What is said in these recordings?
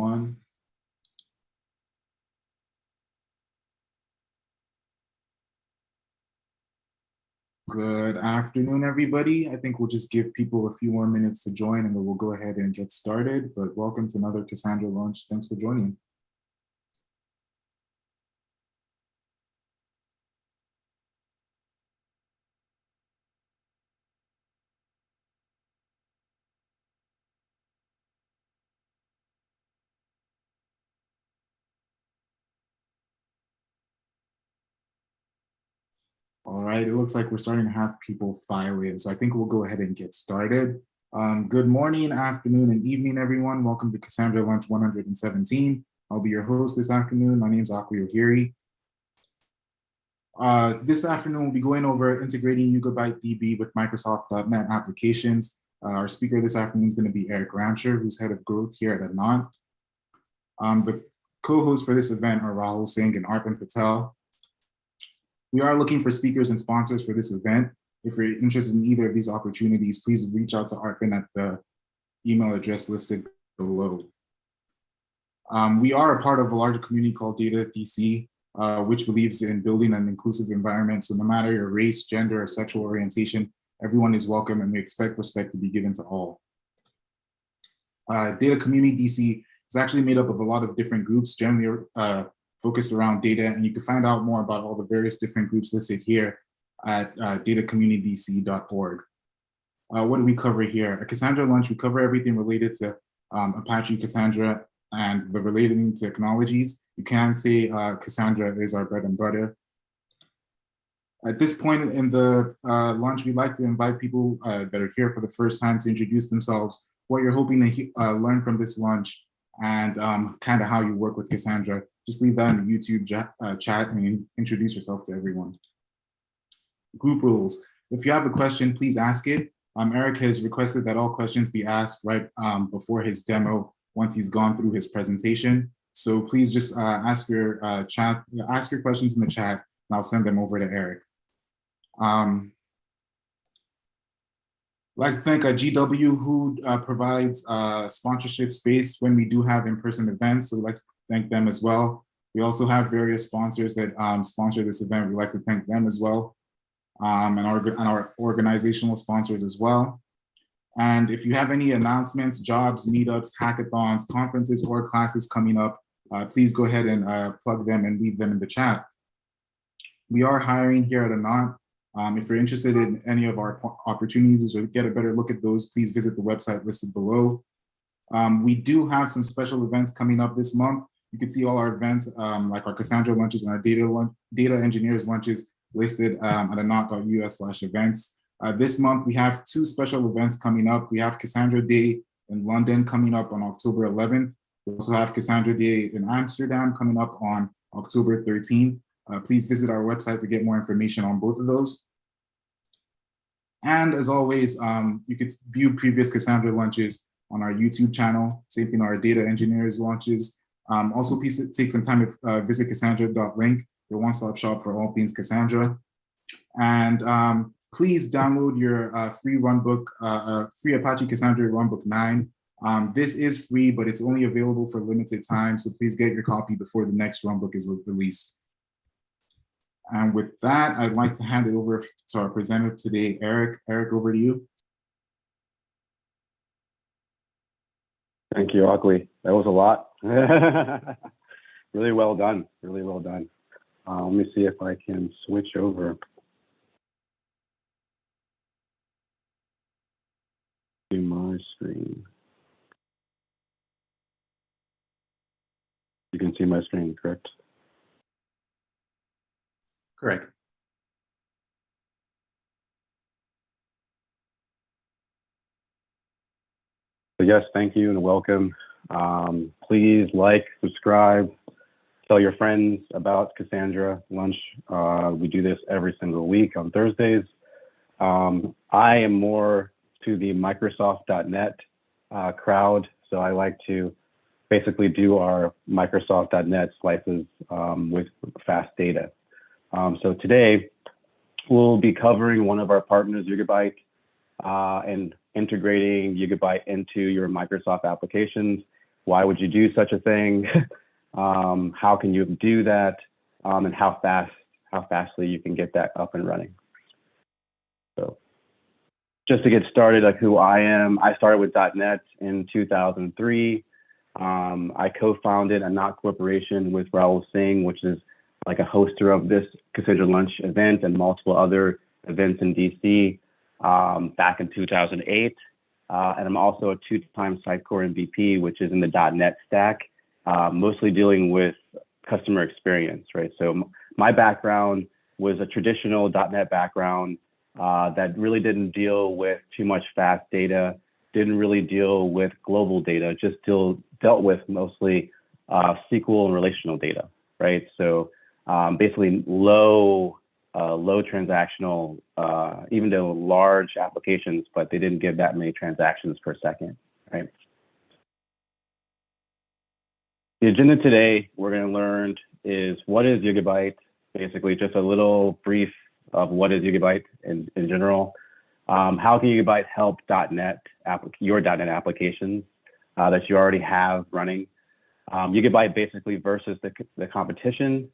everyone. Good afternoon, everybody. I think we'll just give people a few more minutes to join and then we'll go ahead and get started. But welcome to another Cassandra.Lunch. Thanks for joining. All right, it looks like we're starting to have people file in, so I think we'll go ahead and get started. Good morning, afternoon, and evening, everyone. Welcome to Cassandra.Lunch 117. I'll be your host this afternoon. My name is Akwi Ohiri. This afternoon, we'll be going over integrating YugaByteDB with Microsoft.NET applications. Our speaker this afternoon is going to be Eric Ramsher, who's head of growth here at Anant. The co-hosts for this event are Rahul Singh and Arpan Patel. We are looking for speakers and sponsors for this event. If you're interested in either of these opportunities, please reach out to Arpan at the email address listed below. We are a part of a larger community called Data DC, which believes in building an inclusive environment. So no matter your race, gender, or sexual orientation, everyone is welcome and we expect respect to be given to all. Data Community DC is actually made up of a lot of different groups, generally focused around data, and you can find out more about all the various different groups listed here at datacommunitydc.org. What do we cover here? At Cassandra.Lunch, we cover everything related to Apache Cassandra and the relating technologies. You can say Cassandra is our bread and butter. At this point in the lunch, we'd like to invite people that are here for the first time to introduce themselves, what you're hoping to learn from this lunch, and kind of how you work with Cassandra. Just leave that in the YouTube chat and introduce yourself to everyone. Group rules. If you have a question, please ask it. Eric has requested that all questions be asked right before his demo once he's gone through his presentation. So please just ask your questions in the chat and I'll send them over to Eric. I'd like to thank GW who provides sponsorship space when we do have in-person events. So we'd like to thank them as well. We also have various sponsors that sponsor this event. We'd like to thank them as well, and our organizational sponsors as well. And if you have any announcements, jobs, meetups, hackathons, conferences, or classes coming up, please go ahead and plug them and leave them in the chat. We are hiring here at Anant. If you're interested in any of our opportunities or get a better look at those, please visit the website listed below. We do have some special events coming up this month. You can see all our events, like our Cassandra lunches and our data engineers lunches listed at anant.us/events. This month, we have two special events coming up. We have Cassandra Day in London coming up on October 11th. We also have Cassandra Day in Amsterdam coming up on October 13th. Please visit our website to get more information on both of those. And as always, you could view previous Cassandra lunches on our YouTube channel. Same thing, our data engineers launches. Also, please take some time to visit Cassandra.Link, your one-stop shop for all things Cassandra. And please download your free Runbook, free Apache Cassandra Runbook 9. This is free, but it's only available for limited time. So please get your copy before the next Runbook is released. And with that, I'd like to hand it over to our presenter today, Eric. Eric, over to you. Thank you, Akwi. That was a lot. Really well done. Really well done. Let me see if I can switch over to my screen. You can see my screen, correct? Correct. So yes, thank you and welcome. Please like, subscribe, tell your friends about Cassandra.Lunch. We do this every single week on Thursdays. I am more to the Microsoft.NET crowd, so I like to basically do our Microsoft.NET slices with fast data. So today, we'll be covering one of our partners, YugaByte, and integrating YugaByte into your Microsoft applications. Why would you do such a thing? How can you do that? And how fastly you can get that up and running. So just to get started, like who I am, I started with .NET in 2003. I co-founded a Anant corporation with Rahul Singh, which is like a hoster of this Cassandra.Lunch event and multiple other events in DC back in 2008. And I'm also a two-time Sitecore MVP, which is in the .NET stack, mostly dealing with customer experience, right? So my background was a traditional .NET background that really didn't deal with too much fast data, didn't really deal with global data, just dealt with mostly SQL and relational data, right? So basically low transactional, even though large applications, but they didn't give that many transactions per second, right? The agenda today we're going to learn is what is YugaByte, basically just a little brief of what is YugaByte in general. How can YugaByte help your .NET applications that you already have running? YugaByte basically versus the competition.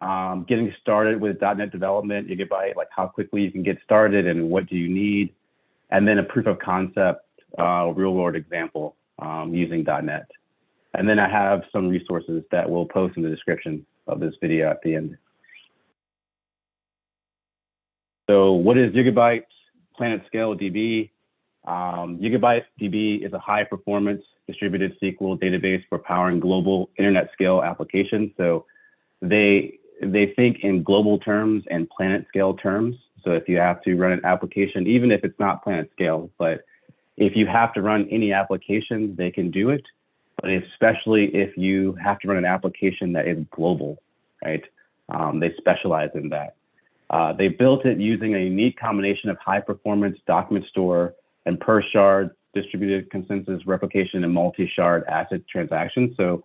Getting started with .NET development, YugaByte, like how quickly you can get started and what do you need, and then a proof of concept, real world example using .NET. And then I have some resources that we'll post in the description of this video at the end. So what is YugaByte? PlanetScale DB. YugaByteDB is a high performance distributed SQL database for powering global internet scale applications. So they think in global terms and planet scale terms. So if you have to run an application, even if it's not planet scale, but if you have to run any application, they can do it. But especially if you have to run an application that is global, right? They specialize in that. They built it using a unique combination of high performance document store and per shard distributed consensus replication and multi-shard asset transactions. So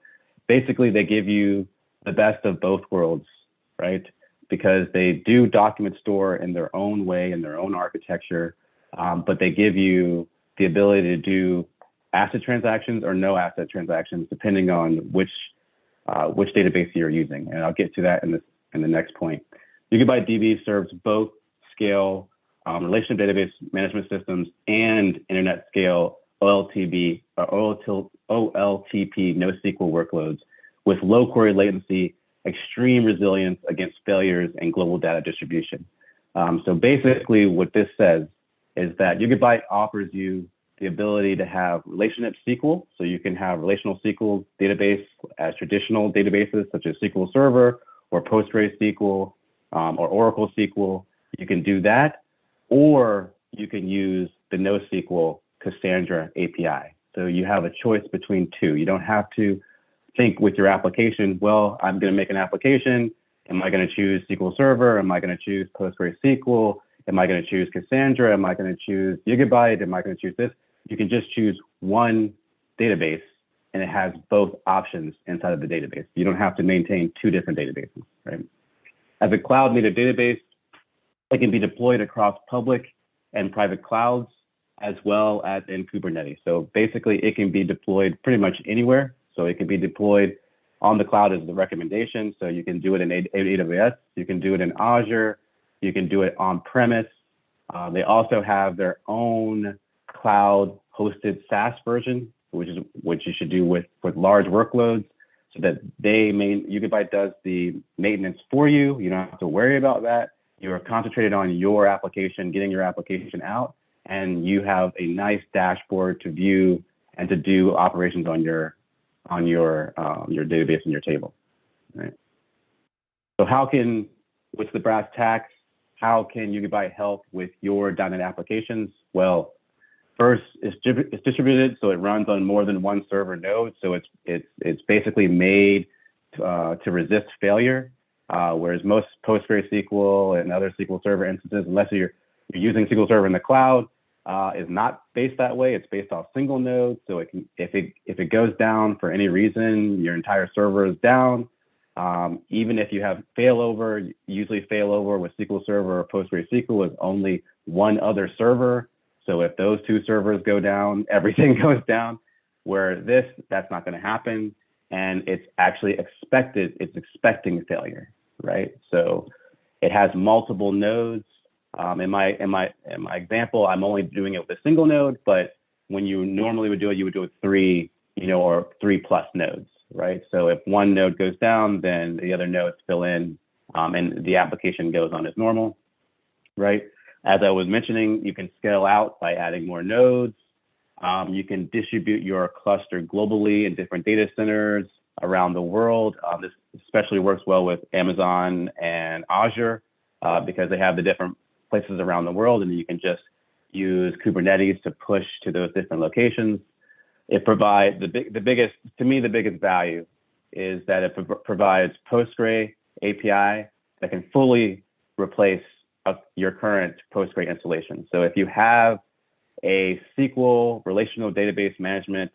basically they give you the best of both worlds, right? Because they do document store in their own way, in their own architecture, but they give you the ability to do asset transactions or no asset transactions, depending on which database you're using. And I'll get to that in the next point. YugaByteDB serves both scale relational database management systems and internet scale OLTP NoSQL workloads with low query latency, extreme resilience against failures, and global data distribution. So basically what this says is that YugaByte offers you the ability to have relational SQL. So you can have relational SQL database as traditional databases such as SQL Server or PostgreSQL or Oracle SQL. You can do that, or you can use the NoSQL Cassandra API. So you have a choice between two. You don't have to think with your application, well, I'm going to make an application. Am I going to choose SQL Server? Am I going to choose PostgreSQL? Am I going to choose Cassandra? Am I going to choose YugaByte? Am I going to choose this? You can just choose one database and it has both options inside of the database. You don't have to maintain two different databases, right? As a cloud native database, it can be deployed across public and private clouds as well as in Kubernetes. So basically it can be deployed pretty much anywhere. So it can be deployed on the cloud as the recommendation. So you can do it in AWS, you can do it in Azure, you can do it on premise. They also have their own cloud hosted SaaS version, which you should do with large workloads, so that YugaByte does the maintenance for you. You don't have to worry about that. You are concentrated on your application, getting your application out, and you have a nice dashboard to view and to do operations on your database and your table, right? So what's the brass tacks? How can YugaByte help with your .NET applications? Well, first, it's distributed, so it runs on more than one server node. So it's basically made to resist failure, whereas most PostgreSQL and other SQL Server instances, unless you're using SQL Server in the cloud, is not based that way. It's based off single nodes. So if it goes down for any reason, your entire server is down. Even if you have failover, usually failover with SQL Server or PostgreSQL is only one other server. So if those two servers go down, everything goes down. where that's not going to happen, and it's actually expecting failure, right? So it has multiple nodes. In my example, I'm only doing it with a single node, but when you normally would do it, you would do it with 3, or 3+ nodes, right? So if one node goes down, then the other nodes fill in, and the application goes on as normal, right? As I was mentioning, you can scale out by adding more nodes. You can distribute your cluster globally in different data centers around the world. This especially works well with Amazon and Azure because they have the different places around the world, and you can just use Kubernetes to push to those different locations. It provides the biggest value is that it provides Postgre API that can fully replace your current Postgre installation. So if you have a SQL relational database management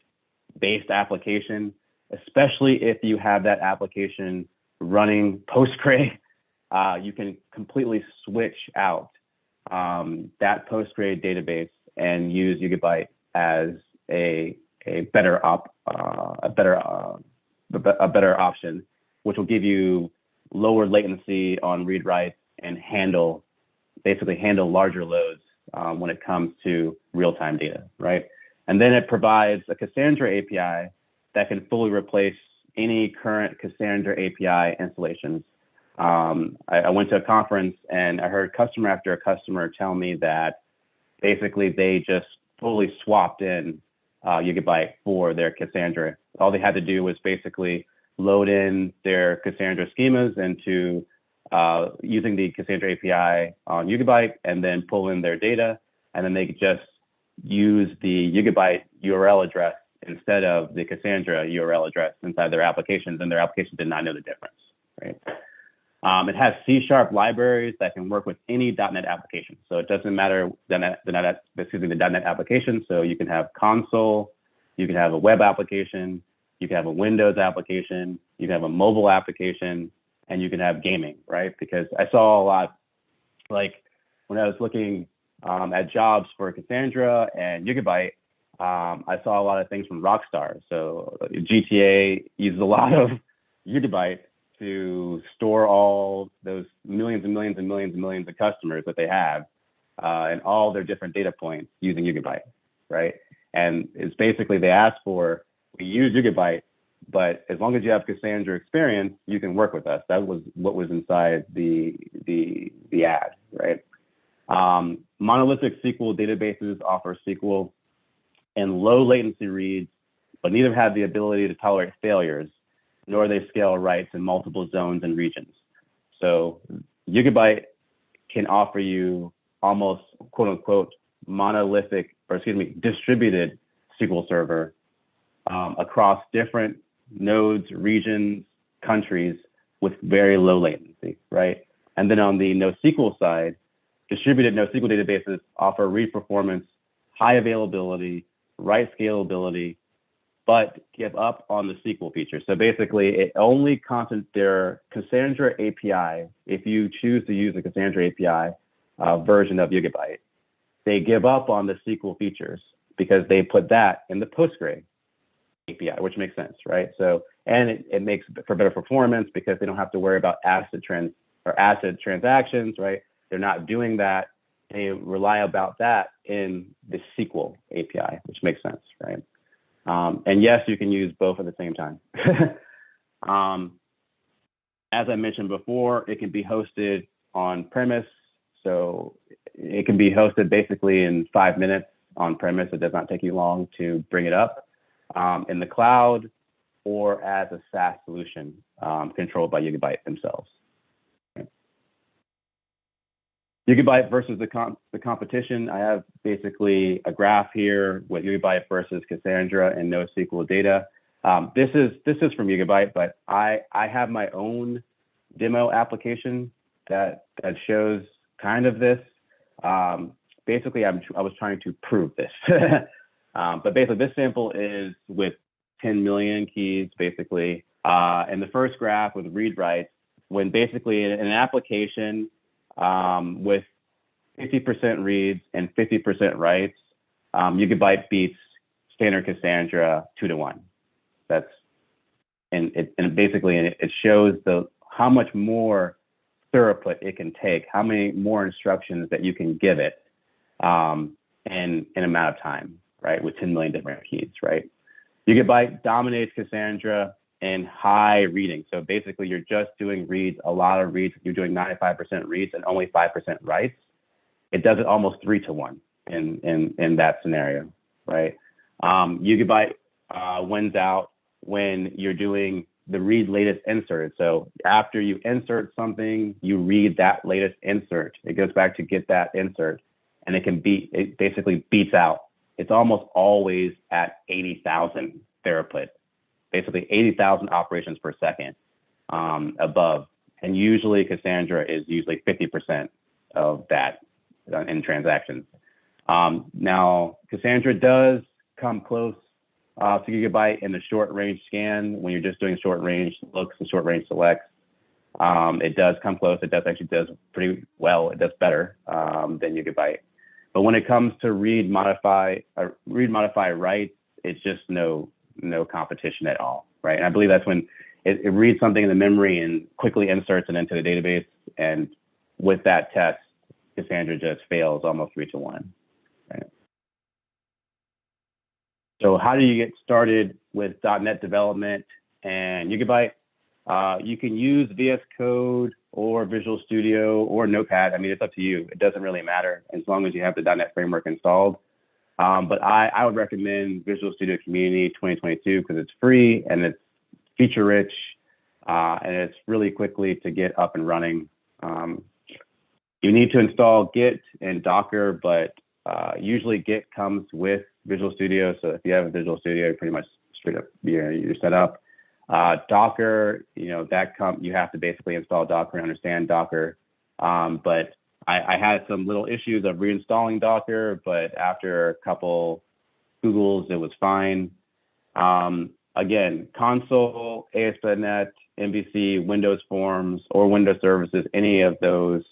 based application, especially if you have that application running Postgre, you can completely switch out that Postgre database and use YugaByte as a better option, which will give you lower latency on read writes and basically handle larger loads when it comes to real-time data, right? And then it provides a Cassandra API that can fully replace any current Cassandra API installations. I went to a conference and I heard customer after customer tell me that basically they just fully swapped in YugaByte for their Cassandra. All they had to do was basically load in their Cassandra schemas into using the Cassandra API on YugaByte and then pull in their data. And then they could just use the YugaByte URL address instead of the Cassandra URL address inside their applications, and their application did not know the difference, right? It has C# libraries that can work with any .NET application. So it doesn't matter the .NET application. So you can have console, you can have a web application, you can have a Windows application, you can have a mobile application, and you can have gaming, right? Because I saw a lot, like when I was looking at jobs for Cassandra and YugaByte, I saw a lot of things from Rockstar. So GTA uses a lot of YugaByte to store all those millions and millions and millions and millions of customers that they have and all their different data points using YugaByte, right? And it's basically they ask for, we use YugaByte, but as long as you have Cassandra experience, you can work with us. That was what was inside the ad, right? Monolithic SQL databases offer SQL and low latency reads, but neither have the ability to tolerate failures, nor they scale writes in multiple zones and regions. So YugaByte can offer you almost quote unquote distributed SQL server across different nodes, regions, countries with very low latency, right? And then on the NoSQL side, distributed NoSQL databases offer read performance, high availability, write scalability, but give up on the SQL feature. So basically, it only content their Cassandra API. If you choose to use the Cassandra API version of YugaByte, they give up on the SQL features because they put that in the Postgre API, which makes sense, right? So, and it makes for better performance because they don't have to worry about ACID transactions, right? They're not doing that. They rely about that in the SQL API, which makes sense, right? And yes, you can use both at the same time. As I mentioned before, it can be hosted on premise. So it can be hosted basically in 5 minutes on premise. It does not take you long to bring it up in the cloud or as a SaaS solution controlled by YugaByte themselves. YugaByte versus the competition. I have basically a graph here with YugaByte versus Cassandra and NoSQL data. This is from YugaByte, but I have my own demo application that shows kind of this. Basically, I was trying to prove this, but basically this sample is with 10 million keys, basically. And the first graph with read writes, when basically in an application with 50% reads and 50% writes, YugaByte beats standard Cassandra 2-to-1. That's and basically it shows how much more throughput it can take, how many more instructions that you can give it in an amount of time, right? With 10 million different keys, right? YugaByte dominates Cassandra in high reading. So basically you're just doing reads, a lot of reads. You're doing 95% reads and only 5% writes. It does it almost 3-to-1 in that scenario, right? YugaByte wins out when you're doing the read latest insert. So after you insert something, you read that latest insert. It goes back to get that insert, and it basically beats out. It's almost always at 80,000 throughput, basically 80,000 operations per second above. And usually Cassandra is usually 50% of that in transactions. Now, Cassandra does come close to YugaByte in the short range scan when you're just doing short range looks and short range selects. It does come close. It does pretty well. It does better than YugaByte. But when it comes to read, modify, write, it's just no competition at all, right? And I believe that's when it reads something in the memory and quickly inserts it into the database. And with that test, Cassandra just fails almost 3-to-1, right? So how do you get started with .NET development and YugaByte? You can use VS Code or Visual Studio or Notepad. I mean, it's up to you. It doesn't really matter as long as you have the .NET framework installed. But I would recommend Visual Studio Community 2022 because it's free and it's feature rich and it's really quickly to get up and running. You need to install Git and Docker, but usually Git comes with Visual Studio. So if you have a Visual Studio, you're pretty much straight up, you're set up. Docker, you have to basically install Docker and understand Docker. But I had some little issues of reinstalling Docker, but after a couple Googles, it was fine. Again, console, ASP.NET, MVC, Windows Forms, or Windows Services, any of those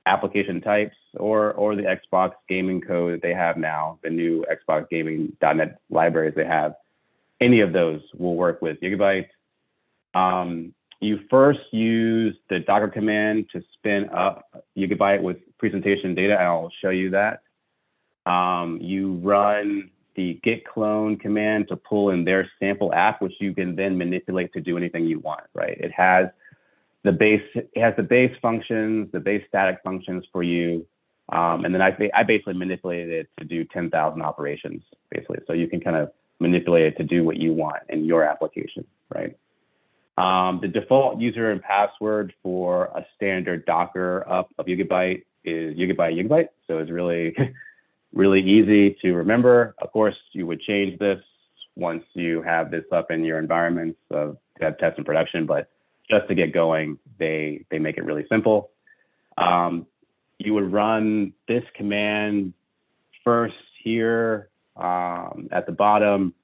application types, or the Xbox gaming code that they have now, the new Xbox gaming .NET libraries they have, any of those will work with YugaByte. You first use the Docker command to spin up YugaByte with presentation data, and I'll show you that. You run the git clone command to pull in their sample app, which you can then manipulate to do anything you want, right? It has the base functions, the base static functions for you. And then I basically manipulated it to do 10,000 operations, basically. So you can kind of manipulate it to do what you want in your application, right? The default user and password for a standard Docker up of YugaByte is YugaByte. So it's really, really easy to remember. Of course, you would change this once you have this up in your environments of test and production, but just to get going, they make it really simple. You would run this command first here at the bottom,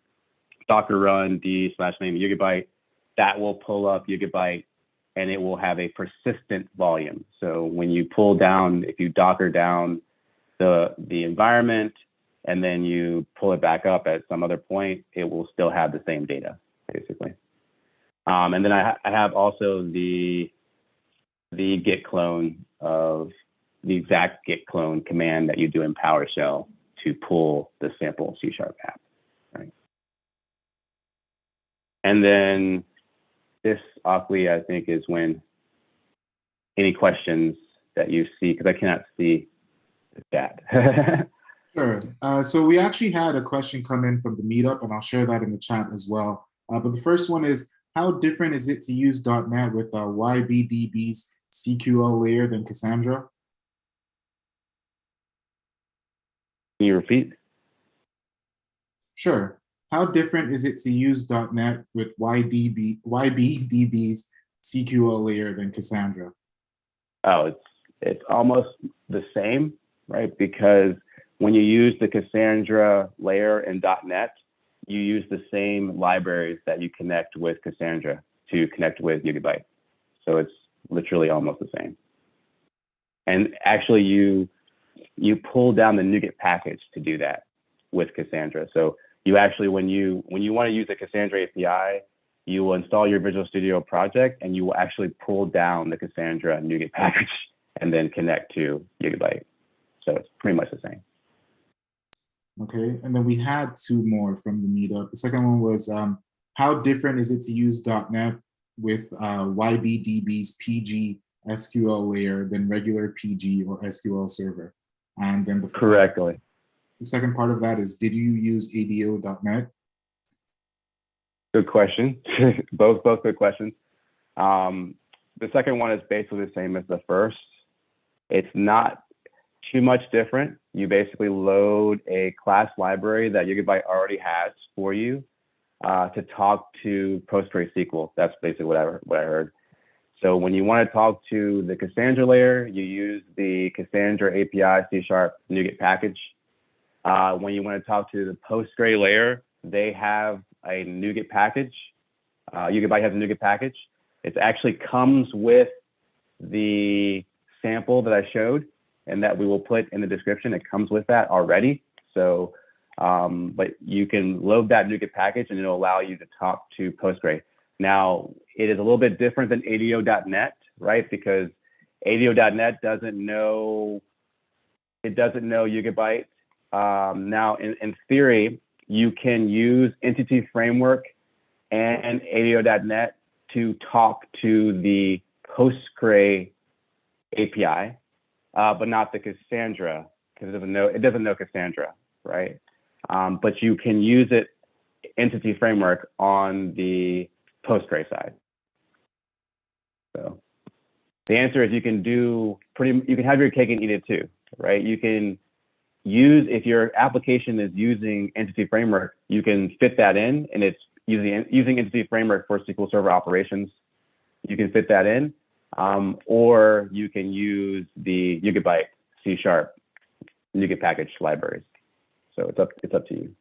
Docker run d/name YugaByte. That will pull up YugaByte and it will have a persistent volume. So when you pull down, if you Docker down the environment and then you pull it back up at some other point, it will still have the same data, basically. And then I have also the git clone of the exact git clone command that you do in PowerShell to pull the sample C# app, right? And then this, Akli, I think is when any questions that you see, because I cannot see the chat. Sure. So we actually had a question come in from the meetup, and I'll share that in the chat as well. But the first one is, how different is it to use .NET with YugaByteDB's CQL layer than Cassandra? Can you repeat? Sure. How different is it to use .NET with YugaByteDB's CQL layer than Cassandra? Oh, it's almost the same, right? Because when you use the Cassandra layer in .NET, you use the same libraries that you connect with Cassandra to connect with YugaByte. So it's literally almost the same. And actually, you pull down the NuGet package to do that with Cassandra. So you actually, when you want to use the Cassandra API, you will install your Visual Studio project and you will actually pull down the Cassandra NuGet package and then connect to YugaByte. So it's pretty much the same. Okay, and then we had two more from the meetup. The second one was, how different is it to use .NET with YBDB's PG SQL layer than regular PG or SQL server? And then Correctly. The second part of that is, did you use ADO.NET? Good question. both good questions. The second one is basically the same as the first. It's not too much different. You basically load a class library that YugaByte already has for you to talk to PostgreSQL. That's basically what I heard. So when you want to talk to the Cassandra layer, you use the Cassandra API C# NuGet package. When you want to talk to the Postgre layer, they have a NuGet package. YugaByte has a NuGet package. It actually comes with the sample that I showed and that we will put in the description. It comes with that already. So, but you can load that NuGet package and it'll allow you to talk to Postgre. Now, it is a little bit different than ADO.NET, right? Because ADO.NET doesn't know YugaByte. Now, in theory, you can use Entity Framework and ADO.NET to talk to the Postgre API, but not the Cassandra, because it doesn't know Cassandra, right? But you can use it, Entity Framework, on the Postgre side. So the answer is you can have your cake and eat it too, right? You can use, if your application is using Entity Framework, you can fit that in, and it's using Entity Framework for SQL Server operations. You can fit that in, or you can use the YugaByte C# NuGet package libraries. So it's up to you.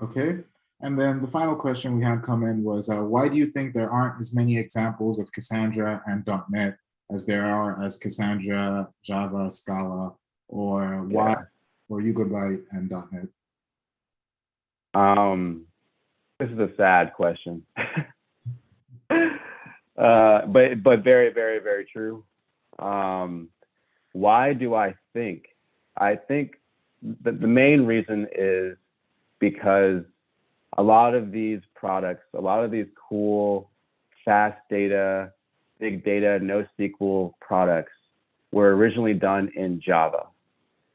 Okay, and then the final question we had come in was, why do you think there aren't as many examples of Cassandra and .NET as there are as Cassandra, Java, Scala, or Y, or YugaByte and .NET? This is a sad question, but very, very, very true. Why do I think? I think the main reason is because a lot of these products, a lot of these cool fast data, big data, NoSQL products were originally done in Java.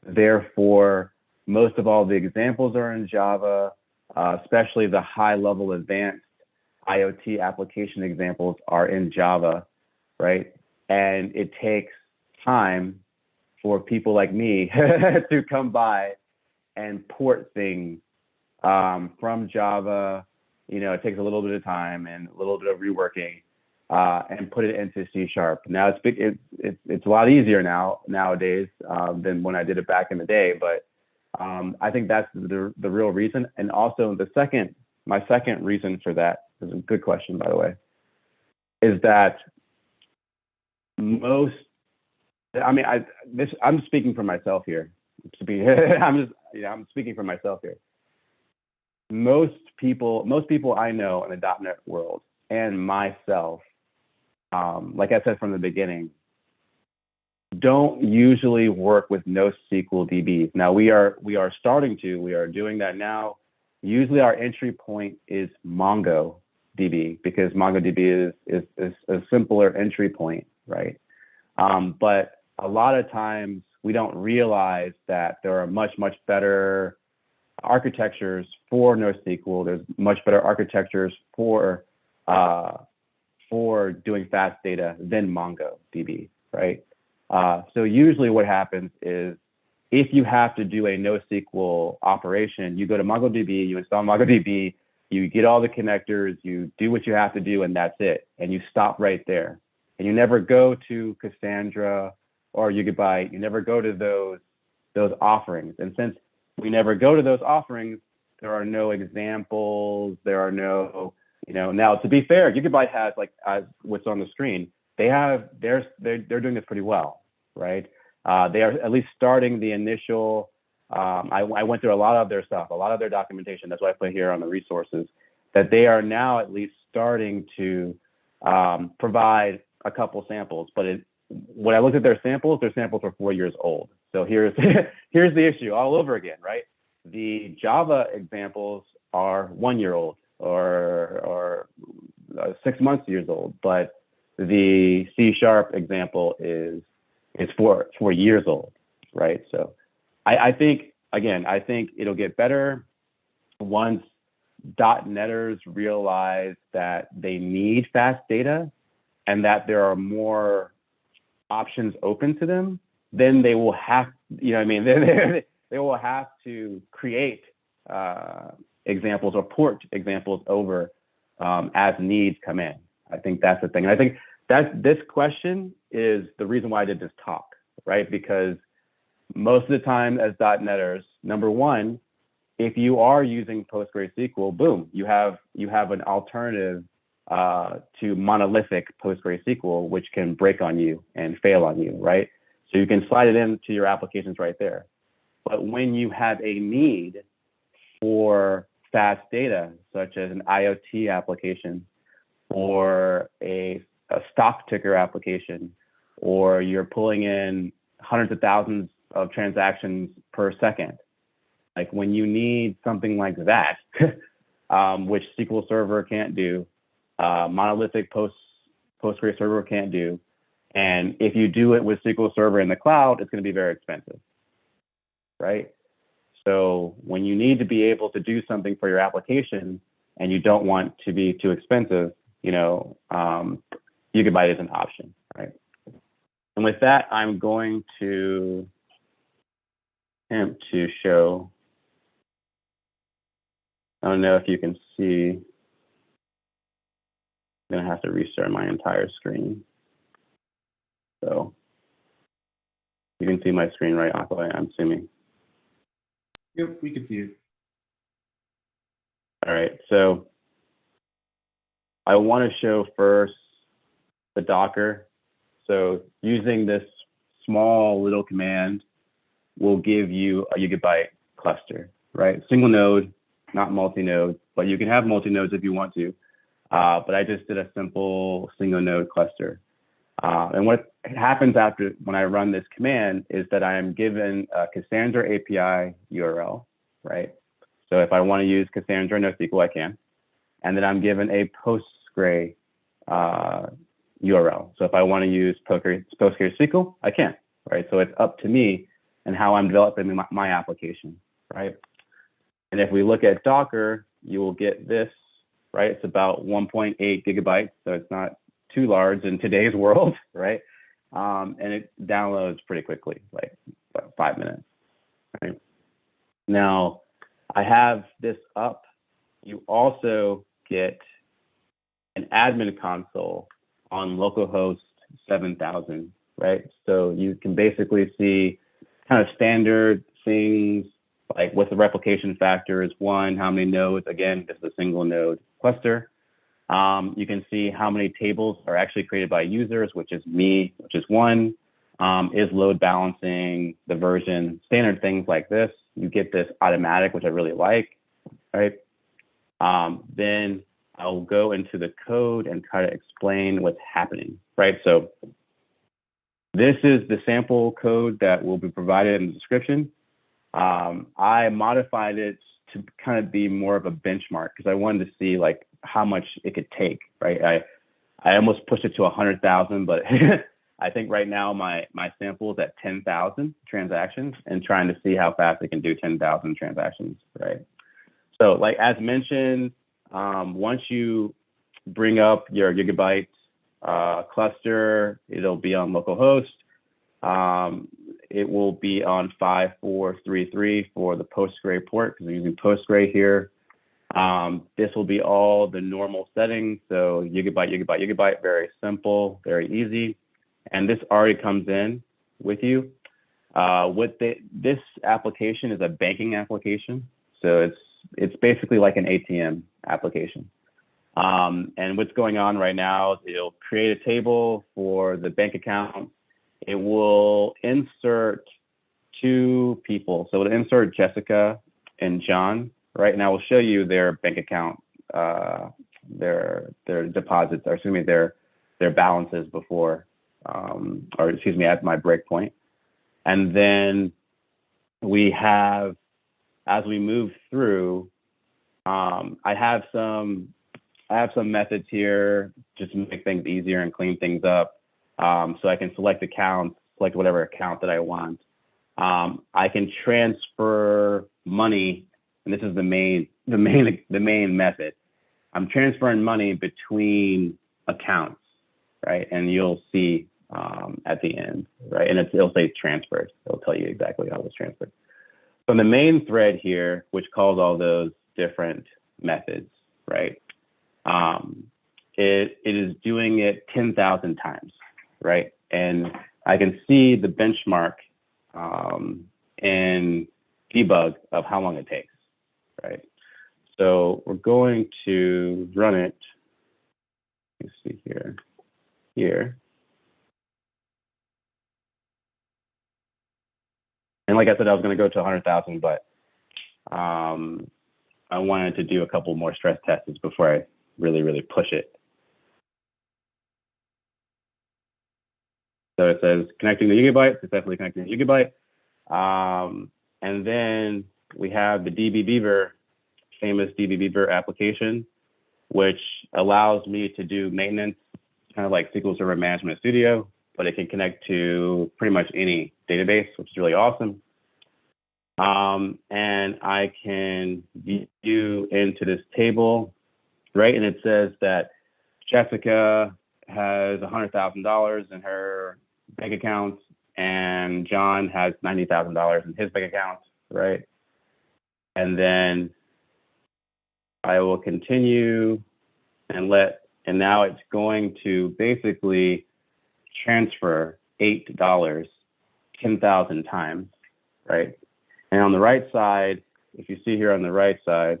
Therefore, most of all the examples are in Java, especially the high-level advanced IoT application examples are in Java, right? And it takes time for people like me to come by and port things from Java. You know, it takes a little bit of time and a little bit of reworking and put it into C#. Now it's a lot easier nowadays than when I did it back in the day, but I think that's the real reason. And also my second reason for that is a good question, by the way, is that I'm speaking for myself here. I'm speaking for myself here. Most people I know in the .NET world and myself, like I said from the beginning, don't usually work with NoSQL DBs. Now we are doing that now. Usually our entry point is MongoDB because MongoDB is a simpler entry point, right? But a lot of times we don't realize that there are much better architectures for NoSQL. There's much better architectures for doing fast data than MongoDB, right? So usually what happens is if you have to do a NoSQL operation, you go to MongoDB, you install MongoDB, you get all the connectors, you do what you have to do, and that's it. And you stop right there. And you never go to Cassandra or YugaByte. You never go to those offerings. And since we never go to those offerings, there are no examples. There are no, now to be fair, YugaByte has, like what's on the screen, they're doing this pretty well, right? They are at least starting the initial I went through a lot of their stuff, a lot of their documentation. That's why I put here on the resources, that they are now at least starting to provide a couple samples. But when I looked at their samples were 4 years old. So here's here's the issue all over again, right? The Java examples are 1 year old or 6 months years old, but the C# example is 4 years old, right? So I think, again, I think it'll get better once .NETers realize that they need fast data and that there are more options open to them. Then they will have, you know what I mean? They will have to create examples or port examples over as needs come in. I think that's the thing. And I think that this question is the reason why I did this talk, right? Because most of the time as .NETers, number one, if you are using PostgreSQL, boom, you have an alternative to monolithic PostgreSQL, which can break on you and fail on you, right? So you can slide it into your applications right there. But when you have a need for fast data, such as an IoT application or a stock ticker application, or you're pulling in hundreds of thousands of transactions per second, like when you need something like that, which SQL Server can't do, monolithic Postgre Server can't do, and if you do it with SQL Server in the cloud, it's going to be very expensive, right? So when you need to be able to do something for your application and you don't want to be too expensive, you know, YugaByte is an option, right? And with that, I'm going to attempt to show, I don't know if you can see, I'm gonna have to restart my entire screen. So you can see my screen, right, Akawai, I'm assuming. Yep, we can see it. All right, so I want to show first the Docker. So using this small little command will give you a YugaByte cluster, right? Single node, not multi-node, but you can have multi-nodes if you want to. But I just did a simple single node cluster. And what happens after when I run this command is that I am given a Cassandra API URL, right? So if I want to use Cassandra NoSQL, I can. And then I'm given a Postgre URL. So if I want to use PostgreSQL, I can, right? So it's up to me and how I'm developing my application, right? And if we look at Docker, you will get this, right? It's about 1.8 gigabytes, so it's not too large in today's world, right? And it downloads pretty quickly, like about 5 minutes, right? Now, I have this up. You also get an admin console on localhost 7000, right? So you can basically see kind of standard things like what the replication factor is 1, how many nodes, again, this is a single node cluster. You can see how many tables are actually created by users, which is me, which is 1, is load balancing, the version, standard things like this. You get this automatic, which I really like, right? Then I'll go into the code and try to explain what's happening, right? So this is the sample code that will be provided in the description. I modified it to kind of be more of a benchmark because I wanted to see like how much it could take, right? I almost pushed it to 100,000, but I think right now my sample is at 10,000 transactions and trying to see how fast it can do 10,000 transactions, right? So like as mentioned, once you bring up your YugaByte cluster, it'll be on localhost. It will be on 5433 for the Postgre port because we're using Postgre here. This will be all the normal settings. So YugaByte, very simple, very easy. And this already comes in with you. This application is a banking application. So it's basically like an ATM application. And what's going on right now is it'll create a table for the bank account. It will insert two people. So we'll insert Jessica and John, right? And I will show you their bank account, their deposits, or excuse me, their balances before, or excuse me, at my breakpoint. And then we have, as we move through, I have some methods here just to make things easier and clean things up. So I can select accounts, select whatever account that I want. I can transfer money, and this is the main method. I'm transferring money between accounts, right? And you'll see at the end, right? And it'll say transferred. It'll tell you exactly how it was transferred. So the main thread here, which calls all those different methods, right? It is doing it 10,000 times, right? And I can see the benchmark in debug of how long it takes, right? So we're going to run it. Let's see here. And like I said, I was going to go to 100,000, but I wanted to do a couple more stress tests before I really push it. So it says connecting to YugaByte, successfully connecting to YugaByte. And then we have the DB Beaver, famous DB Beaver application, which allows me to do maintenance, kind of like SQL Server Management Studio, but it can connect to pretty much any database, which is really awesome. And I can view into this table, right? And it says that Jessica has $100,000 in her bank account, and John has $90,000 in his bank account, right? And then I will continue and now it's going to basically transfer $8 10,000 times, right? And on the right side, if you see here on the right side,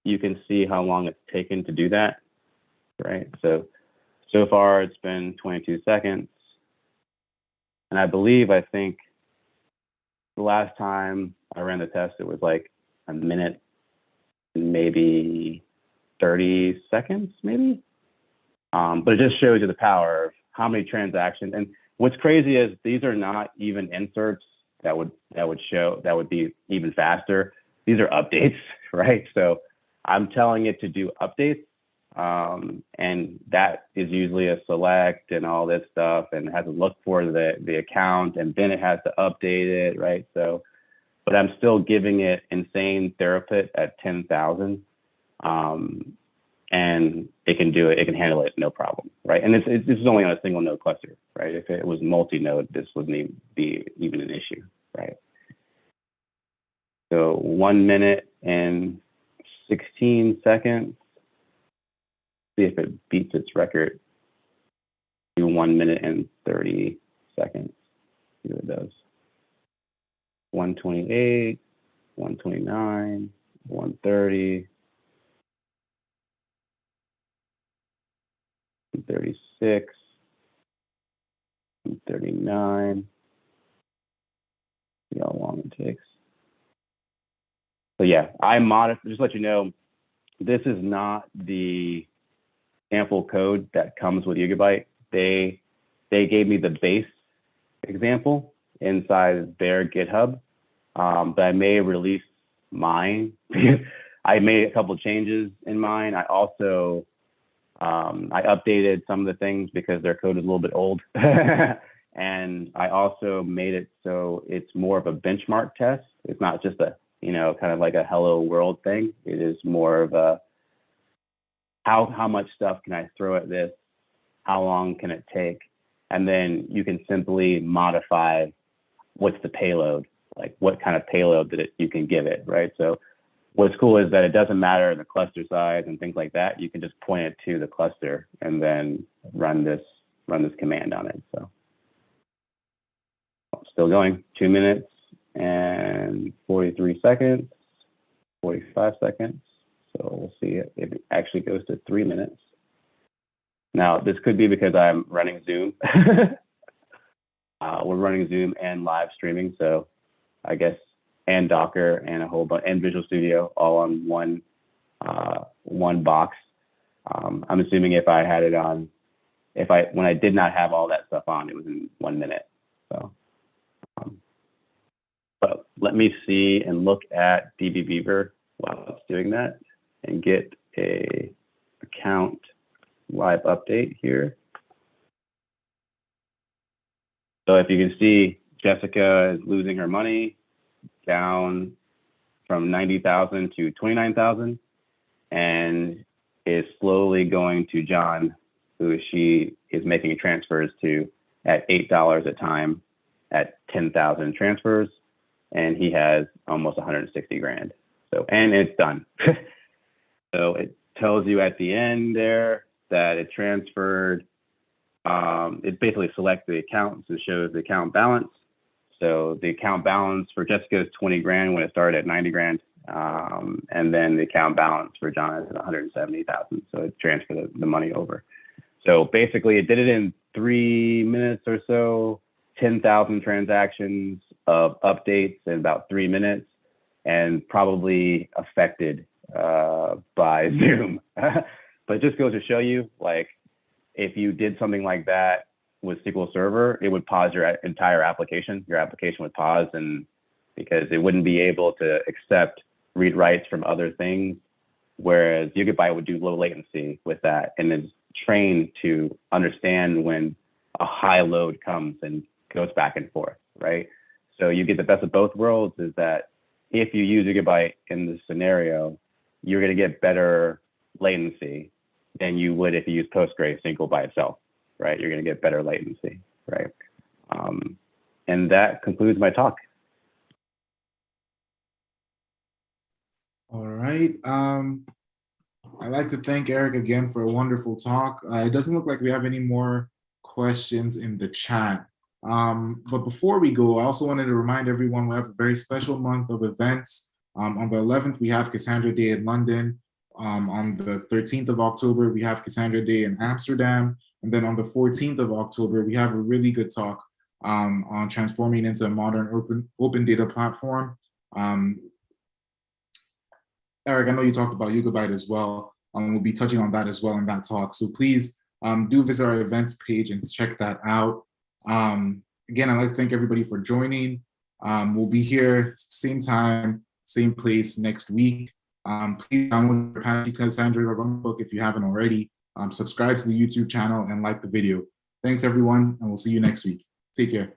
you can see how long it's taken to do that, right? So far it's been 22 seconds. And I think the last time I ran the test, it was like a minute, maybe 30 seconds, maybe. But it just shows you the power of how many transactions. And what's crazy is these are not even inserts that would be even faster. These are updates, right? So I'm telling it to do updates, and that is usually a select and all this stuff, and it has to look for the account, and then it has to update it, right? So, but I'm still giving it insane throughput at 10,000, and it can do it. It can handle it, no problem, right? And this is only on a single node cluster, right? If it was multi-node, this wouldn't be even an issue, right? So 1 minute and 16 seconds. See if it beats its record. Do 1 minute and 30 seconds. See what it does. 128, 129, 130, 136, 139. See how long it takes. So yeah, I modified, just to let you know, this is not the sample code that comes with YugaByte. They gave me the base example inside their GitHub, but I may release mine. I made a couple of changes in mine. I also, I updated some of the things because their code is a little bit old. And I also made it so it's more of a benchmark test. It's not just a, kind of like a hello world thing. It is more of a, how much stuff can I throw at this? How long can it take? And then you can simply modify what's the payload, like what kind of payload that you can give it, right? So what's cool is that it doesn't matter the cluster size and things like that. You can just point it to the cluster and then run this command on it. So still going, 2 minutes and 43 seconds, 45 seconds. So we'll see if it actually goes to 3 minutes. Now, this could be because I'm running Zoom. We're running Zoom and live streaming. So I guess, and Docker and a whole bunch, and Visual Studio all on one box. I'm assuming if I had it on, when I did not have all that stuff on, it was in 1 minute. So, but let me see and look at dbbeaver while it's doing that and get a account live update here. So if you can see, Jessica is losing her money, down from 90,000 to 29,000, and is slowly going to John, who she is making transfers to at $8 a time at 10,000 transfers, and he has almost 160 grand. So, and it's done. So it tells you at the end there that it transferred. It basically selects the account, so it shows the account balance. So the account balance for Jessica is 20 grand when it started at 90 grand. And then the account balance for John is 170,000. So it transferred the money over. So basically it did it in 3 minutes or so, 10,000 transactions of updates in about 3 minutes, and probably affected by Zoom. But it just goes to show you, like, if you did something like that with SQL Server, it would pause your entire application. Your application would pause, and because it wouldn't be able to accept read writes from other things, whereas YugaByte would do low latency with that, and is trained to understand when a high load comes and goes back and forth, right? So you get the best of both worlds, is that if you use YugaByte in this scenario, you're going to get better latency than you would if you use PostgreSQL by itself, right? You're going to get better latency, right? And that concludes my talk. All right. I'd like to thank Eric again for a wonderful talk. It doesn't look like we have any more questions in the chat. But before we go, I also wanted to remind everyone we have a very special month of events. On the 11th, we have Cassandra Day in London. On the 13th of October, we have Cassandra Day in Amsterdam. And then on the 14th of October, we have a really good talk on transforming into a modern open data platform. Eric, I know you talked about YugaByte as well. We'll be touching on that as well in that talk. So please do visit our events page and check that out. Again, I'd like to thank everybody for joining. We'll be here same time, same place next week. Please download Apache Cassandra Runbook if you haven't already. Subscribe to the YouTube channel and like the video. Thanks everyone, and we'll see you next week. Take care.